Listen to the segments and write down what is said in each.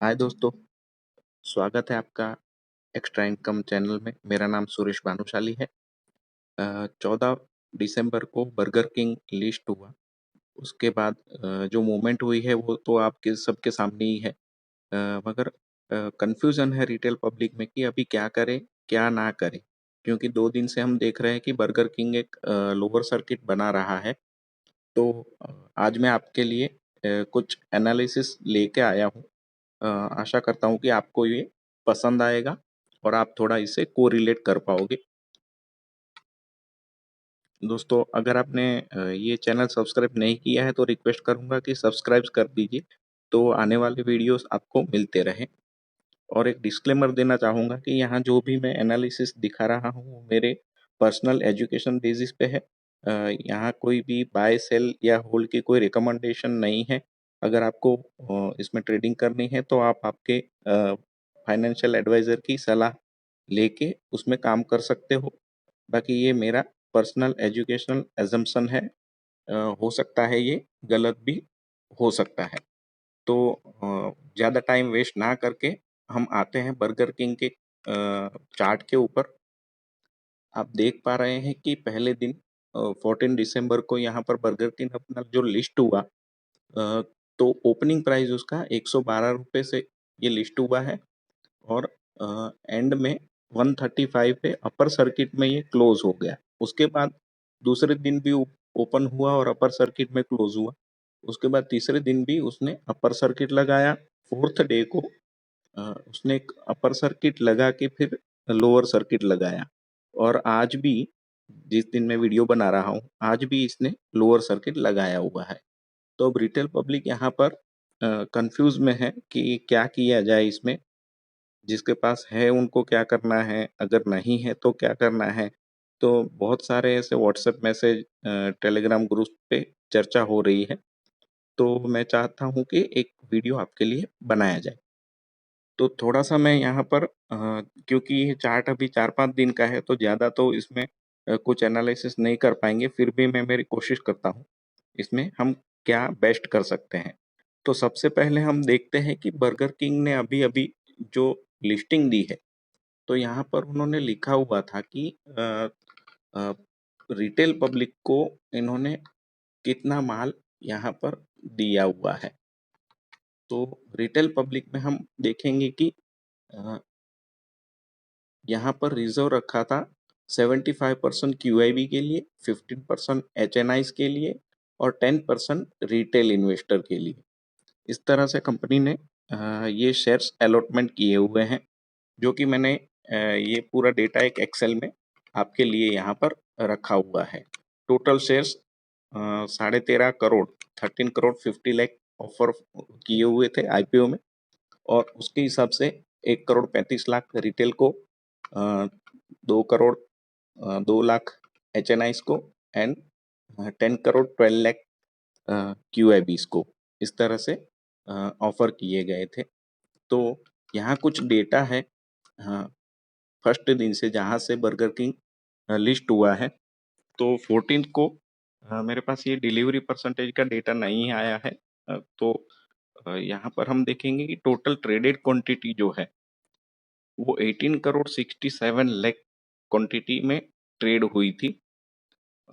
हाय दोस्तों, स्वागत है आपका एक्स्ट्रा इनकम चैनल में। मेरा नाम सुरेश भानुशाली है। 14 दिसंबर को बर्गर किंग लिस्ट हुआ। उसके बाद जो मूवमेंट हुई है वो तो आपके सबके सामने ही है। मगर कंफ्यूजन है रिटेल पब्लिक में कि अभी क्या करें क्या ना करें, क्योंकि 2 दिन से हम देख रहे हैं कि बर्गर किंग एक लोअर सर्किट बना रहा है। तो आज मैं आपके लिए कुछ एनालिसिस लेके आया हूँ। अ, आशा करता हूँ कि आपको ये पसंद आएगा और आप थोड़ा इससे कोरिलेट कर पाओगे। दोस्तों, अगर आपने ये चैनल सब्सक्राइब नहीं किया है तो रिक्वेस्ट करूंगा कि सब्सक्राइब कर दीजिए, तो आने वाले वीडियोस आपको मिलते रहें। और एक डिस्क्लेमर देना चाहूँगा कि यहाँ जो भी मैं एनालिसिस दिखा रहा हूँ वो मेरे पर्सनल एजुकेशन बेसिस पे है। यहाँ कोई भी बाय सेल या होल्ड की कोई रिकमेंडेशन नहीं है। अगर आपको इसमें ट्रेडिंग करनी है तो आप आपके फाइनेंशियल एडवाइजर की सलाह लेके उसमें काम कर सकते हो। बाकी ये मेरा पर्सनल एजुकेशनल एजम्पशन है। हो सकता है ये गलत भी हो सकता है। तो ज़्यादा टाइम वेस्ट ना करके हम आते हैं बर्गर किंग के चार्ट के ऊपर। आप देख पा रहे हैं कि पहले दिन 14 दिसंबर को यहाँ पर बर्गर किंग अपना जो लिस्ट हुआ, तो ओपनिंग प्राइस उसका 112 रुपये से ये लिस्ट हुआ है। और एंड में 135 पे अपर सर्किट में ये क्लोज हो गया। उसके बाद दूसरे दिन भी ओपन हुआ और अपर सर्किट में क्लोज हुआ। उसके बाद तीसरे दिन भी उसने अपर सर्किट लगाया। फोर्थ डे को उसने एक अपर सर्किट लगा के फिर लोअर सर्किट लगाया। और आज भी, जिस दिन मैं वीडियो बना रहा हूँ, आज भी इसने लोअर सर्किट लगाया हुआ है। तो अब रिटेल पब्लिक यहाँ पर कंफ्यूज में है कि क्या किया जाए इसमें। जिसके पास है उनको क्या करना है, अगर नहीं है तो क्या करना है। तो बहुत सारे ऐसे व्हाट्सएप मैसेज, टेलीग्राम ग्रुप पे चर्चा हो रही है। तो मैं चाहता हूँ कि एक वीडियो आपके लिए बनाया जाए। तो थोड़ा सा मैं यहाँ पर क्योंकि ये चार्ट अभी 4-5 दिन का है तो ज़्यादा तो इसमें कुछ एनालिसिस नहीं कर पाएंगे। फिर भी मैं मेरी कोशिश करता हूँ इसमें हम क्या बेस्ट कर सकते हैं। तो सबसे पहले हम देखते हैं कि बर्गर किंग ने अभी अभी जो लिस्टिंग दी है, तो यहाँ पर उन्होंने लिखा हुआ था कि रिटेल पब्लिक को इन्होंने कितना माल यहाँ पर दिया हुआ है। तो रिटेल पब्लिक में हम देखेंगे कि अ, यहाँ पर रिजर्व रखा था 75% क्यूआईबी के लिए, 15% एचएनआईज के लिए और 10% रिटेल इन्वेस्टर के लिए। इस तरह से कंपनी ने ये शेयर्स अलॉटमेंट किए हुए हैं, जो कि मैंने ये पूरा डेटा एक एक्सेल में आपके लिए यहाँ पर रखा हुआ है। Total shares 13.5 crore, 13 crore 50 lakh offer किए हुए थे आईपीओ में। और उसके हिसाब से 1 करोड़ 35 लाख रिटेल को, 2 करोड़ 2 लाख एचएनआईस को एंड 10 करोड़ 12 लाख क्यूआईबीस को इस तरह से ऑफर किए गए थे। तो यहाँ कुछ डेटा है फर्स्ट दिन से जहाँ से बर्गर किंग लिस्ट हुआ है। तो 14 को मेरे पास ये डिलीवरी परसेंटेज का डेटा नहीं आया है। तो यहाँ पर हम देखेंगे कि टोटल ट्रेडेड क्वांटिटी जो है वो 18 करोड़ 67 लाख क्वांटिटी में ट्रेड हुई थी।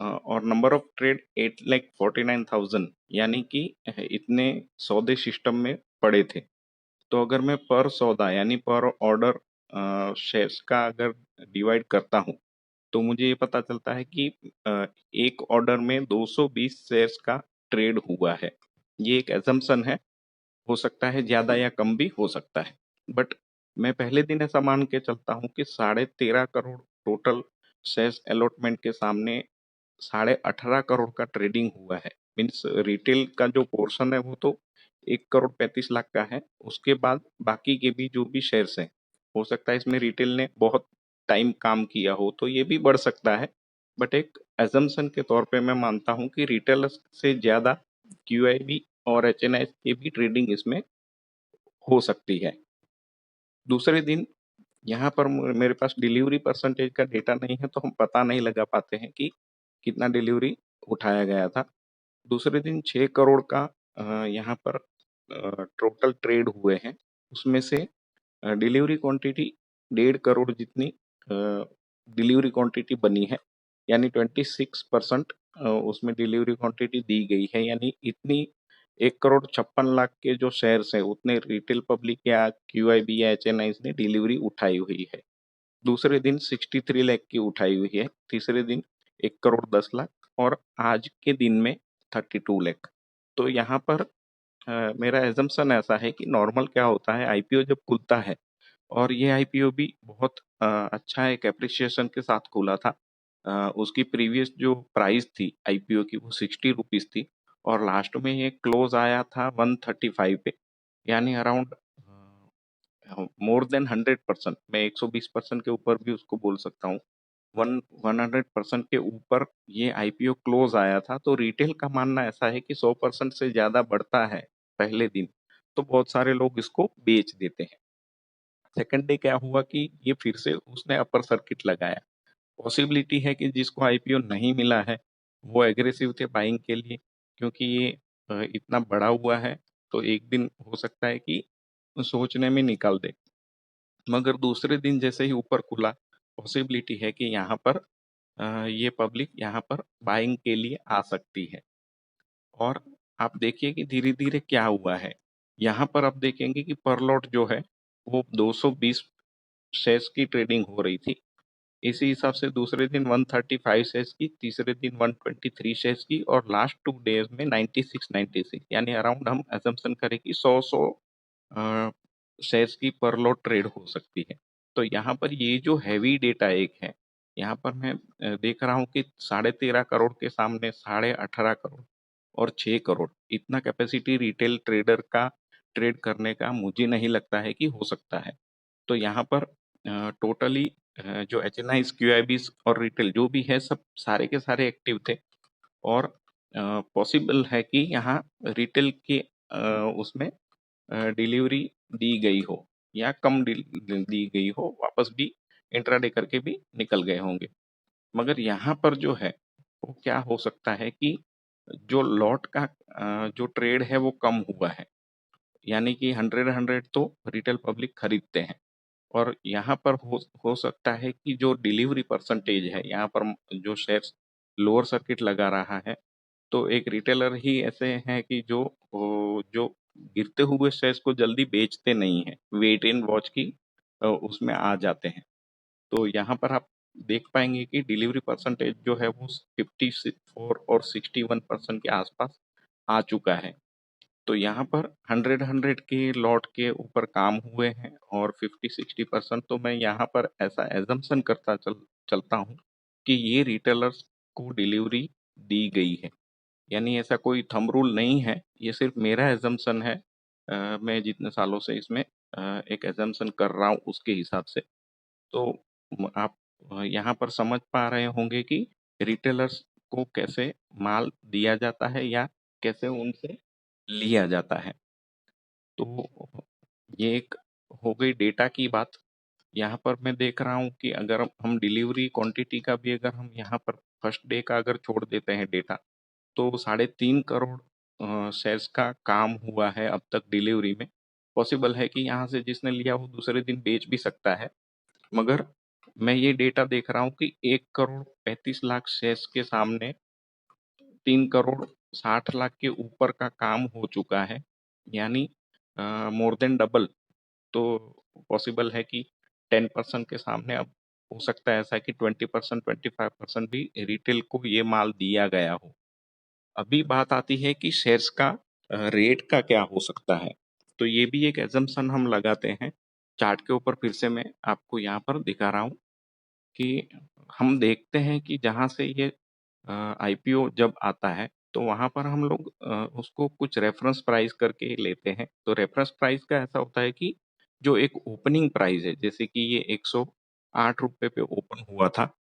और नंबर ऑफ ट्रेड 8,49,000, यानी कि इतने सौदे सिस्टम में पड़े थे। तो अगर मैं पर सौदा यानी पर ऑर्डर शेयर्स का अगर डिवाइड करता हूँ तो मुझे ये पता चलता है कि एक ऑर्डर में 220 शेयर्स का ट्रेड हुआ है। ये एक एजम्पशन है, हो सकता है ज्यादा या कम भी हो सकता है। बट मैं पहले दिन ऐसा मान के चलता हूँ कि 13.5 करोड़ टोटल शेयर्स अलॉटमेंट के सामने 18.5 करोड़ का ट्रेडिंग हुआ है। मीन्स रिटेल का जो पोर्शन है वो तो 1 करोड़ 35 लाख का है। उसके बाद बाकी के भी जो भी शेयर्स हैं, हो सकता है इसमें रिटेल ने बहुत टाइम काम किया हो तो ये भी बढ़ सकता है। बट एक एजम्पशन के तौर पे मैं मानता हूँ कि रिटेल से ज्यादा क्यूआईबी और एचएनआई की भी ट्रेडिंग इसमें हो सकती है। दूसरे दिन यहाँ पर मेरे पास डिलीवरी परसेंटेज का डेटा नहीं है तो हम पता नहीं लगा पाते हैं कि कितना डिलीवरी उठाया गया था। दूसरे दिन 6 करोड़ का यहाँ पर टोटल ट्रेड हुए हैं। उसमें से डिलीवरी क्वांटिटी 1.5 करोड़ जितनी डिलीवरी क्वांटिटी बनी है, यानी 26% उसमें डिलीवरी क्वांटिटी दी गई है, यानी इतनी 1,56,00,000 के जो शेयर्स है उतने रिटेल पब्लिक या क्यूआईबी या एचएनआईज ने डिलीवरी उठाई हुई है। दूसरे दिन 63 लाख की उठाई हुई है, तीसरे दिन 1,10,00,000 और आज के दिन में 32 लाख। तो यहाँ पर मेरा एजम्पशन ऐसा है कि नॉर्मल क्या होता है, आईपीओ जब खुलता है और ये आईपीओ भी बहुत अच्छा एक एप्रिसिएशन के साथ खुला था। उसकी प्रीवियस जो प्राइस थी आईपीओ की वो 60 रुपीज थी और लास्ट में ये क्लोज आया था 135 पे, यानी अराउंड मोर देन 100%। मैं 120% के ऊपर भी उसको बोल सकता हूँ। 100% के ऊपर ये आईपीओ क्लोज आया था। तो रिटेल का मानना ऐसा है कि 100% से ज्यादा बढ़ता है पहले दिन, तो बहुत सारे लोग इसको बेच देते हैं। सेकंड डे क्या हुआ कि ये फिर से उसने अपर सर्किट लगाया। पॉसिबिलिटी है कि जिसको आईपीओ नहीं मिला है वो एग्रेसिव थे बाइंग के लिए, क्योंकि ये इतना बढ़ा हुआ है, तो एक दिन हो सकता है कि सोचने में निकाल दे। मगर दूसरे दिन जैसे ही ऊपर खुला, पॉसिबिलिटी है कि यहाँ पर ये पब्लिक यहाँ पर बाइंग के लिए आ सकती है। और आप देखिए कि धीरे धीरे क्या हुआ है। यहाँ पर आप देखेंगे कि पर लॉट जो है वो 220 शेयर्स की ट्रेडिंग हो रही थी। इसी हिसाब से दूसरे दिन 135 शेयर्स की, तीसरे दिन 123 शेयर्स की और लास्ट 2 डेज में 96 यानी अराउंड हम एजम्पशन करें कि 100 शेयर्स की पर लॉट ट्रेड हो सकती है। तो यहाँ पर ये जो हैवी डेटा एक है, यहाँ पर मैं देख रहा हूँ कि 13.5 करोड़ के सामने 18.5 करोड़ और 6 करोड़ इतना कैपेसिटी रिटेल ट्रेडर का ट्रेड करने का मुझे नहीं लगता है कि हो सकता है। तो यहाँ पर टोटली जो H N I Q I B और रिटेल जो भी है सब सारे के सारे एक्टिव थे। और पॉसिबल है कि यहाँ रिटेल के उसमें डिलीवरी दी गई हो या कम दी गई हो, वापस भी इंट्राडे करके भी निकल गए होंगे। मगर यहाँ पर जो है वो क्या हो सकता है कि जो लॉट का जो ट्रेड है वो कम हुआ है, यानी कि 100 तो रिटेल पब्लिक खरीदते हैं। और यहाँ पर हो सकता है कि जो डिलीवरी परसेंटेज है यहाँ पर जो शेयर्स लोअर सर्किट लगा रहा है, तो एक रिटेलर ही ऐसे हैं कि जो गिरते हुए शेयर्स को जल्दी बेचते नहीं है, वेट एंड वॉच की उसमें आ जाते हैं। तो यहाँ पर आप देख पाएंगे कि डिलीवरी परसेंटेज जो है वो 54 और 61% के आसपास आ चुका है। तो यहाँ पर 100 के लॉट के ऊपर काम हुए हैं और 50-60% तो मैं यहाँ पर ऐसा एजम्पशन करता चलता हूँ कि ये रिटेलर्स को डिलीवरी दी गई है। यानी ऐसा कोई थंब रूल नहीं है, ये सिर्फ मेरा एजम्पशन है। मैं जितने सालों से इसमें एक एजम्पशन कर रहा हूँ उसके हिसाब से। तो आप यहाँ पर समझ पा रहे होंगे कि रिटेलर्स को कैसे माल दिया जाता है या कैसे उनसे लिया जाता है। तो ये एक हो गई डेटा की बात। यहाँ पर मैं देख रहा हूँ कि अगर हम डिलीवरी क्वांटिटी का भी अगर हम यहाँ पर फर्स्ट डे का अगर छोड़ देते हैं डेटा, तो 3.5 करोड़ शेयर्स का काम हुआ है अब तक डिलीवरी में। पॉसिबल है कि यहाँ से जिसने लिया वो दूसरे दिन बेच भी सकता है। मगर मैं ये डेटा देख रहा हूँ कि 1,35 लाख शेयर्स के सामने 3,60 लाख के ऊपर का काम हो चुका है, यानी मोर देन डबल। तो पॉसिबल है कि 10% के सामने अब हो सकता है ऐसा कि 20%, 25% भी रिटेल को ये माल दिया गया हो। अभी बात आती है कि शेयर्स का रेट का क्या हो सकता है। तो ये भी एक एजम्पशन हम लगाते हैं। चार्ट के ऊपर फिर से मैं आपको यहाँ पर दिखा रहा हूँ कि हम देखते हैं कि जहाँ से ये आईपीओ जब आता है तो वहां पर हम लोग उसको कुछ रेफरेंस प्राइस करके लेते हैं। तो रेफरेंस प्राइस का ऐसा होता है कि जो एक ओपनिंग प्राइस है, जैसे कि ये 108 रुपये पे ओपन हुआ था,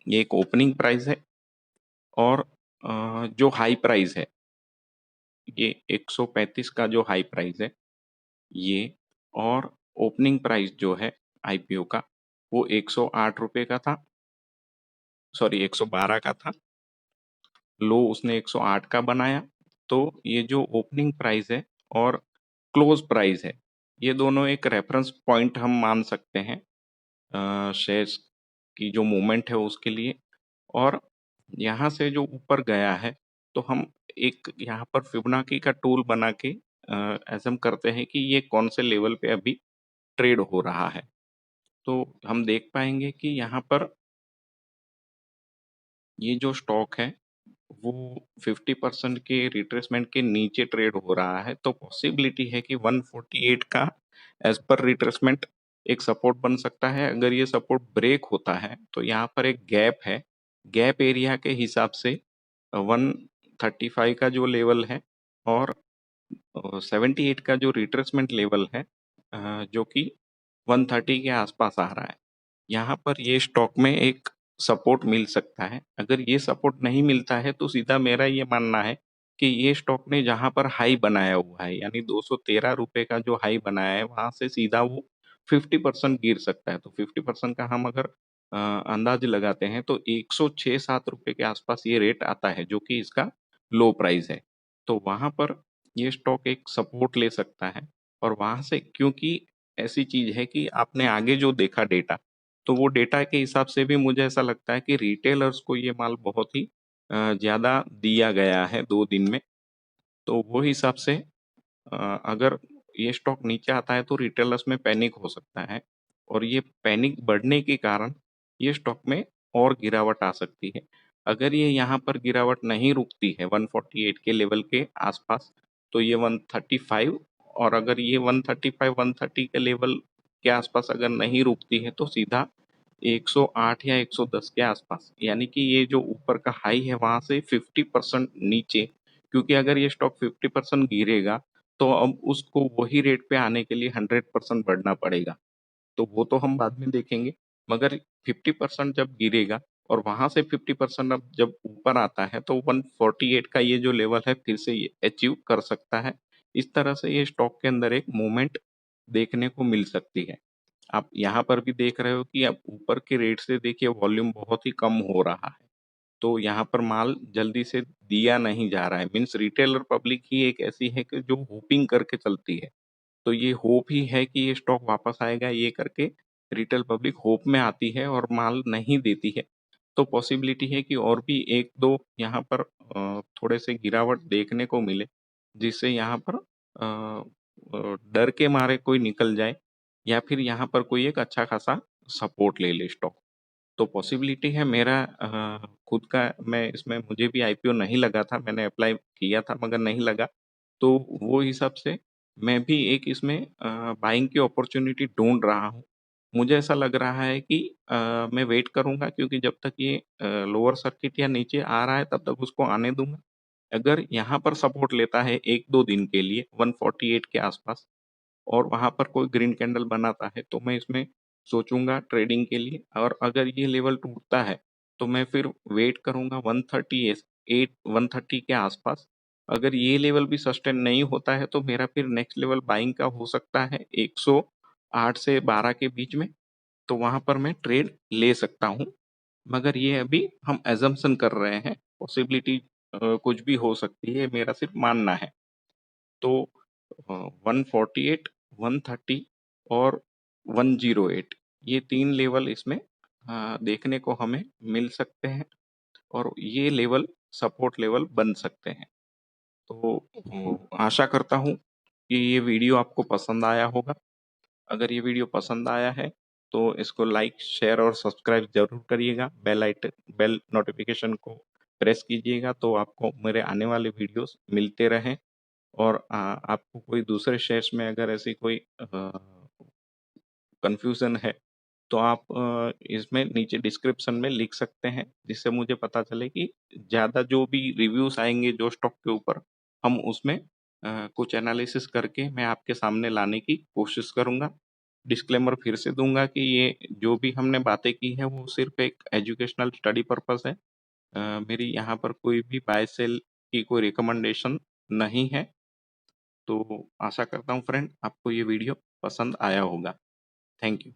ये एक ओपनिंग प्राइस है। और जो हाई प्राइस है ये 135 का जो हाई प्राइस है ये, और ओपनिंग प्राइस जो है आईपीओ का वो 108 रुपये का था, सॉरी 112 का था। लो उसने 108 का बनाया। तो ये जो ओपनिंग प्राइस है और क्लोज प्राइस है, ये दोनों एक रेफरेंस पॉइंट हम मान सकते हैं शेयर्स की जो मूवमेंट है उसके लिए। और यहाँ से जो ऊपर गया है, तो हम एक यहाँ पर फिबोनाची का टूल बना के एज्यूम करते हैं कि ये कौन से लेवल पे अभी ट्रेड हो रहा है। तो हम देख पाएंगे कि यहाँ पर ये जो स्टॉक है वो 50% के रिट्रेसमेंट के नीचे ट्रेड हो रहा है, तो पॉसिबिलिटी है कि 148 का एज पर रिट्रेसमेंट एक सपोर्ट बन सकता है। अगर ये सपोर्ट ब्रेक होता है तो यहाँ पर एक गैप है, गैप एरिया के हिसाब से 135 का जो लेवल है और 78 का जो रिट्रेसमेंट लेवल है जो कि 130 के आसपास आ रहा है, यहाँ पर ये स्टॉक में एक सपोर्ट मिल सकता है। अगर ये सपोर्ट नहीं मिलता है तो सीधा मेरा ये मानना है कि ये स्टॉक ने जहाँ पर हाई बनाया हुआ है, यानी 213 रुपए का जो हाई बनाया है, वहां से सीधा वो 50% गिर सकता है। तो 50% का हम अगर अंदाज लगाते हैं तो 106-7 रुपए के आसपास ये रेट आता है, जो कि इसका लो प्राइस है। तो वहां पर ये स्टॉक एक सपोर्ट ले सकता है। और वहां से, क्योंकि ऐसी चीज है कि आपने आगे जो देखा डेटा, तो वो डेटा के हिसाब से भी मुझे ऐसा लगता है कि रिटेलर्स को ये माल बहुत ही ज़्यादा दिया गया है 2 दिन में। तो वो हिसाब से अगर ये स्टॉक नीचे आता है तो रिटेलर्स में पैनिक हो सकता है, और ये पैनिक बढ़ने के कारण ये स्टॉक में और गिरावट आ सकती है। अगर ये यहाँ पर गिरावट नहीं रुकती है 148 के लेवल के आसपास, तो ये 135, और अगर ये 135 130 के लेवल के आसपास अगर नहीं रुकती है तो सीधा 108 या 110 के आसपास, यानी कि ये जो ऊपर का हाई है वहां से 50% नीचे। क्योंकि अगर ये स्टॉक 50% गिरेगा तो अब उसको वही रेट पे आने के लिए 100% बढ़ना पड़ेगा। तो वो तो हम बाद में देखेंगे, मगर 50% जब गिरेगा और वहां से 50% अब जब ऊपर आता है तो 148 का ये जो लेवल है फिर से ये अचीव कर सकता है। इस तरह से ये स्टॉक के अंदर एक मूवमेंट देखने को मिल सकती है। आप यहाँ पर भी देख रहे हो कि अब ऊपर के रेट से देखिए वॉल्यूम बहुत ही कम हो रहा है। तो यहाँ पर माल जल्दी से दिया नहीं जा रहा है, मीन्स रिटेलर पब्लिक ही एक ऐसी है कि जो होपिंग करके चलती है। तो ये होप ही है कि ये स्टॉक वापस आएगा, ये करके रिटेल पब्लिक होप में आती है और माल नहीं देती है। तो पॉसिबिलिटी है कि और भी एक दो यहाँ पर थोड़े से गिरावट देखने को मिले, जिससे यहाँ पर डर के मारे कोई निकल जाए, या फिर यहाँ पर कोई एक अच्छा खासा सपोर्ट ले ले स्टॉक। तो पॉसिबिलिटी है मेरा खुद का, मैं इसमें, मुझे भी आईपीओ नहीं लगा था, मैंने अप्लाई किया था मगर नहीं लगा। तो वो हिसाब से मैं भी एक इसमें बाइंग की अपॉर्चुनिटी ढूंढ रहा हूँ। मुझे ऐसा लग रहा है कि मैं वेट करूंगा, क्योंकि जब तक ये लोअर सर्किट या नीचे आ रहा है तब तक उसको आने दूंगा। अगर यहाँ पर सपोर्ट लेता है 1-2 दिन के लिए 148 के आसपास, और वहाँ पर कोई ग्रीन कैंडल बनाता है तो मैं इसमें सोचूंगा ट्रेडिंग के लिए। और अगर ये लेवल टूटता है तो मैं फिर वेट करूंगा 138 130 के आसपास। अगर ये लेवल भी सस्टेन नहीं होता है तो मेरा फिर नेक्स्ट लेवल बाइंग का हो सकता है 108 से 12 के बीच में। तो वहां पर मैं ट्रेड ले सकता हूँ, मगर ये अभी हम एजम्पशन कर रहे हैं, पॉसिबिलिटी कुछ भी हो सकती है, मेरा सिर्फ मानना है। तो 148, 130 और 108, ये 3 लेवल इसमें देखने को हमें मिल सकते हैं, और ये लेवल सपोर्ट लेवल बन सकते हैं। तो आशा करता हूँ कि ये वीडियो आपको पसंद आया होगा। अगर ये वीडियो पसंद आया है तो इसको लाइक, शेयर और सब्सक्राइब जरूर करिएगा। बेल नोटिफिकेशन को प्रेस कीजिएगा तो आपको मेरे आने वाले वीडियोस मिलते रहें। और आपको कोई दूसरे शेयर्स में अगर ऐसी कोई कंफ्यूजन है तो आप इसमें नीचे डिस्क्रिप्शन में लिख सकते हैं, जिससे मुझे पता चले कि ज़्यादा जो भी रिव्यूज आएंगे जो स्टॉक के ऊपर, हम उसमें कुछ एनालिसिस करके मैं आपके सामने लाने की कोशिश करूंगा। डिस्क्लेमर फिर से दूंगा कि ये जो भी हमने बातें की है वो सिर्फ एक एजुकेशनल स्टडी पर्पस है। मेरी यहाँ पर कोई भी बाय सेल की कोई रिकमेंडेशन नहीं है। तो आशा करता हूँ फ्रेंड आपको ये वीडियो पसंद आया होगा। Thank you.